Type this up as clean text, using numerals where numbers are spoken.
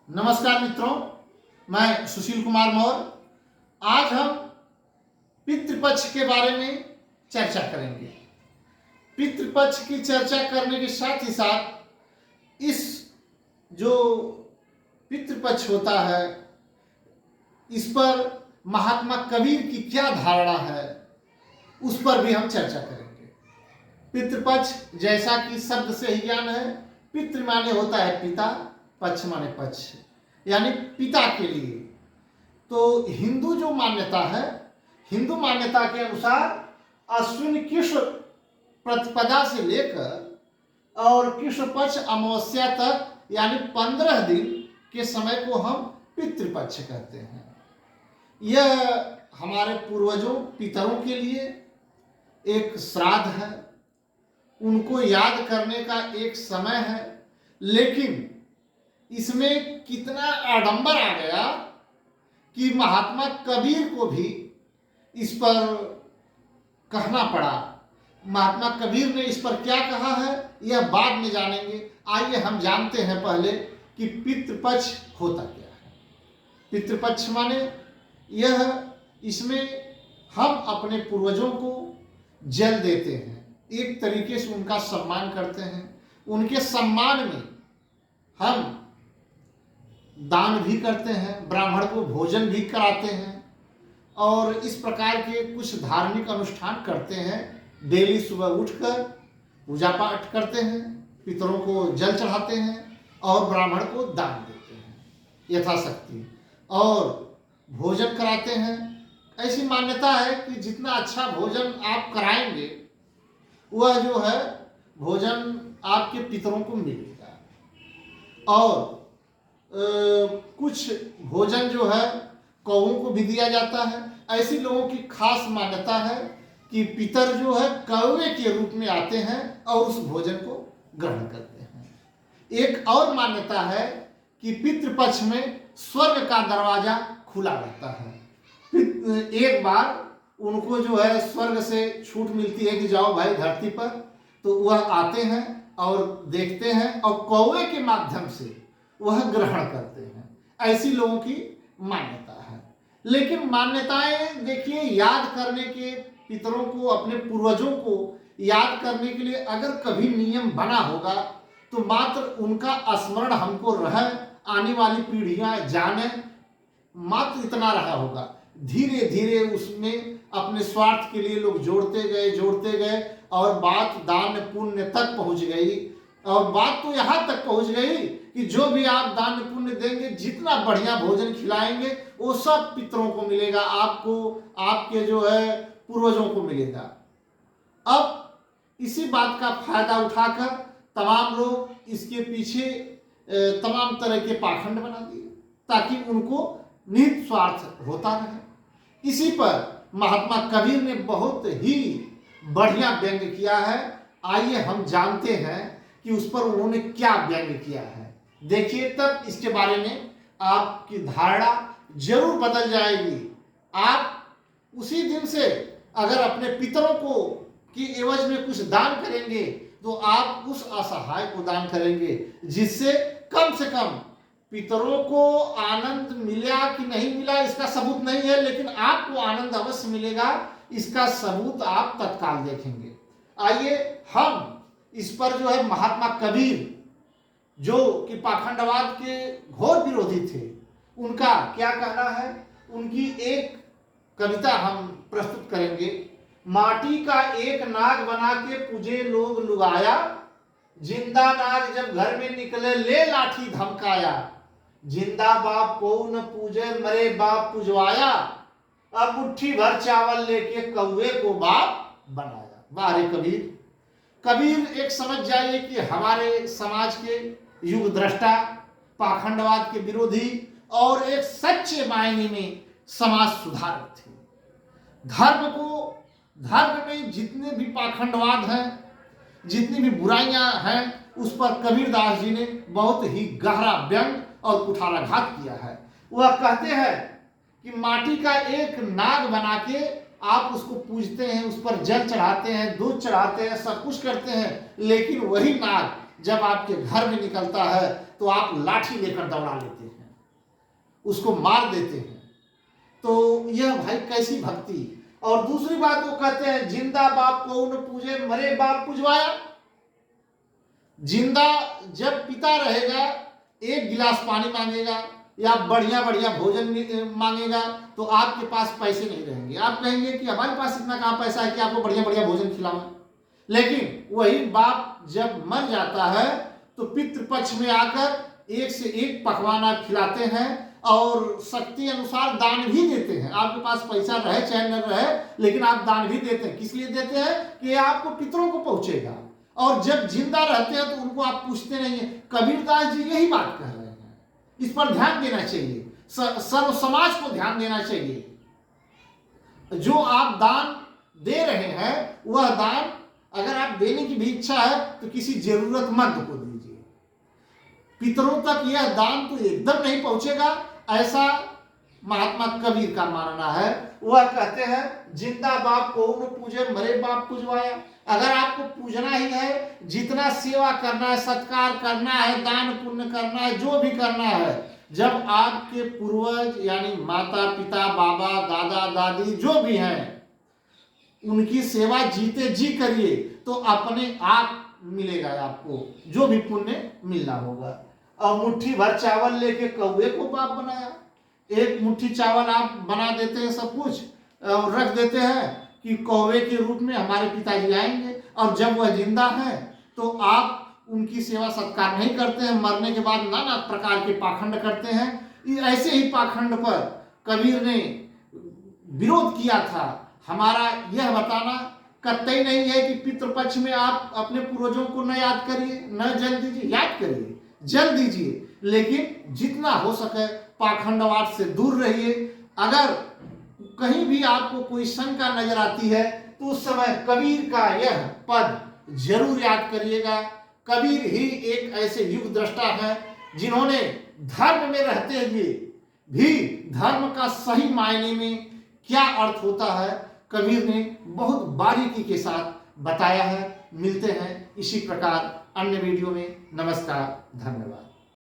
नमस्कार मित्रों, मैं सुशील कुमार मौर्य। आज हम पितृपक्ष के बारे में चर्चा करेंगे। पितृपक्ष की चर्चा करने के साथ ही साथ इस जो पितृपक्ष होता है इस पर महात्मा कबीर की क्या धारणा है उस पर भी हम चर्चा करेंगे। पितृपक्ष जैसा कि शब्द से ही ज्ञान है, पितृ माने होता है पिता, पक्ष माने पक्ष यानी पिता के लिए। तो हिंदू जो मान्यता है, हिंदू मान्यता के अनुसार अश्विन कृष्ण प्रतिपदा से लेकर और कृष्ण पक्ष अमावस्या तक यानी 15 दिन के समय को हम पितृपक्ष कहते हैं। यह हमारे पूर्वजों पितरों के लिए एक श्राद्ध है, उनको याद करने का एक समय है। लेकिन इसमें कितना आडंबर आ गया कि महात्मा कबीर को भी इस पर कहना पड़ा। महात्मा कबीर ने इस पर क्या कहा है यह बाद में जानेंगे। आइए हम जानते हैं पहले कि पितृपक्ष होता क्या है। पितृपक्ष माने यह, इसमें हम अपने पूर्वजों को जल देते हैं, एक तरीके से उनका सम्मान करते हैं। उनके सम्मान में हम दान भी करते हैं, ब्राह्मण को भोजन भी कराते हैं और इस प्रकार के कुछ धार्मिक अनुष्ठान करते हैं। डेली सुबह उठकर पूजा पाठ करते हैं, पितरों को जल चढ़ाते हैं और ब्राह्मण को दान देते हैं यथाशक्ति, और भोजन कराते हैं। ऐसी मान्यता है कि जितना अच्छा भोजन आप कराएंगे वह जो है भोजन आपके पितरों को मिलेगा। और कुछ भोजन जो है कौओं को भी दिया जाता है। ऐसी लोगों की खास मान्यता है कि पितर जो है कौवे के रूप में आते हैं और उस भोजन को ग्रहण करते हैं। एक और मान्यता है कि पितृपक्ष में स्वर्ग का दरवाजा खुला रहता है। एक बार उनको जो है स्वर्ग से छूट मिलती है कि जाओ भाई धरती पर, तो वह आते हैं और देखते हैं और कौवे के माध्यम से वह ग्रहण करते हैं। ऐसी लोगों की मान्यता है। लेकिन मान्यताएं देखिए, याद करने के पितरों को, अपने पूर्वजों को याद करने के लिए अगर कभी नियम बना होगा तो मात्र उनका स्मरण हमको रहे, आने वाली पीढ़ियां जाने, मात्र इतना रहा होगा। धीरे धीरे उसमें अपने स्वार्थ के लिए लोग जोड़ते गए और बात दान पुण्य तक पहुंच गई। और बात तो यहाँ तक पहुंच गई कि जो भी आप दान पुण्य देंगे, जितना बढ़िया भोजन खिलाएंगे वो सब पितरों को मिलेगा, आपको, आपके जो है पूर्वजों को मिलेगा। अब इसी बात का फायदा उठाकर तमाम लोग इसके पीछे तमाम तरह के पाखंड बना दिए ताकि उनको निहित स्वार्थ होता रहे। इसी पर महात्मा कबीर ने बहुत ही बढ़िया व्यंग्य किया है। आइए हम जानते हैं कि उस पर उन्होंने क्या व्यंग्य किया है। देखिए, तब इसके बारे में आपकी धारणा जरूर बदल जाएगी। आप उसी दिन से अगर अपने पितरों को की एवज में कुछ दान करेंगे तो आप उस असहाय को दान करेंगे, जिससे कम से कम पितरों को आनंद मिला कि नहीं मिला इसका सबूत नहीं है, लेकिन आपको आनंद अवश्य मिलेगा, इसका सबूत आप तत्काल देखेंगे। आइए हम इस पर जो है महात्मा कबीर, जो कि पाखंडवाद के घोर विरोधी थे, उनका क्या कहना है, उनकी एक कविता हम प्रस्तुत करेंगे। माटी का एक नाग बना के पूजे लोग लुगाया, जिंदा नाग जब घर में निकले ले लाठी धमकाया, जिंदा बाप को न पूजे मरे बाप पुजवाया, अब मुट्ठी भर चावल लेके कौवे को बाप बनाया। वाह रे कबीर! कबीर एक समझ जाइए कि हमारे समाज के युग दृष्टा, पाखंडवाद के विरोधी और एक सच्चे मायने में समाज सुधारक थे। धर्म में जितने भी पाखंडवाद हैं, जितनी भी बुराइयां हैं, उस पर कबीरदास जी ने बहुत ही गहरा व्यंग और कुठाराघात किया है। वह कहते हैं कि माटी का एक नाग बना के आप उसको पूजते हैं, उस पर जल चढ़ाते हैं, दूध चढ़ाते हैं, सब कुछ करते हैं, लेकिन वही नाग जब आपके घर में निकलता है, तो आप लाठी लेकर दौड़ा लेते हैं, उसको मार देते हैं। तो यह भाई कैसी भक्ति। और दूसरी बात वो कहते हैं जिंदा बाप को न पूजे मरे बाप पुजवाया। जिंदा जब पिता रहेगा एक गिलास पानी मांगेगा या बढ़िया बढ़िया भोजन मांगेगा तो आपके पास पैसे नहीं रहेंगे। आप कहेंगे कि हमारे पास इतना कहाँ पैसा है कि आपको बढ़िया बढ़िया भोजन खिलाऊं। लेकिन वही बाप जब मर जाता है तो पितृपक्ष में आकर एक से एक पकवान आप खिलाते हैं और शक्ति अनुसार दान भी देते हैं। आपके पास पैसा रहे चाहे न रहे, लेकिन आप दान भी देते हैं। किस लिए देते हैं कि आपको पितरों को पहुंचेगा। और जब जिंदा रहते हैं तो उनको आप पूछते नहीं है। कबीरदास जी यही बात कह रहे हैं, इस पर ध्यान देना चाहिए, सर्व समाज को ध्यान देना चाहिए। जो आप दान दे रहे हैं वह दान अगर आप देने की भी इच्छा है तो किसी जरूरतमंद को दीजिए। पितरों तक यह दान तो एकदम नहीं पहुंचेगा, ऐसा महात्मा कबीर का मानना है। वह कहते हैं जिंदा बाप को न पूजे मरे बाप पुजवाया। अगर आपको पूजना ही है, जितना सेवा करना है, सत्कार करना है, दान पुण्य करना है, जो भी करना है, जब आपके पूर्वज यानी माता पिता बाबा दादा दादी जो भी हैं उनकी सेवा जीते जी करिए तो अपने आप मिलेगा आपको जो भी पुण्य मिलना होगा। और मुट्ठी भर चावल लेके कौवे को बाप बनाया। एक मुट्ठी चावल आप बना देते हैं सब कुछ और रख देते हैं कि कौवे के रूप में हमारे पिताजी आएंगे, और जब वह जिंदा है तो आप उनकी सेवा सत्कार नहीं करते हैं। मरने के बाद नाना प्रकार के पाखंड करते हैं। ऐसे ही पाखंड पर कबीर ने विरोध किया था। हमारा यह बताना कतई नहीं है कि पितृपक्ष में आप अपने पूर्वजों को न याद करिए, न जल दीजिए। याद करिए, जल दीजिए, लेकिन जितना हो सके पाखंडवाद से दूर रहिए। अगर कहीं भी आपको कोई शंका नजर आती है तो उस समय कबीर का यह पद जरूर याद करिएगा। कबीर ही एक ऐसे युग दृष्टा है जिन्होंने धर्म में रहते हुए भी धर्म का सही मायने में क्या अर्थ होता है कबीर ने बहुत बारीकी के साथ बताया है। मिलते हैं इसी प्रकार अन्य वीडियो में। नमस्कार, धन्यवाद।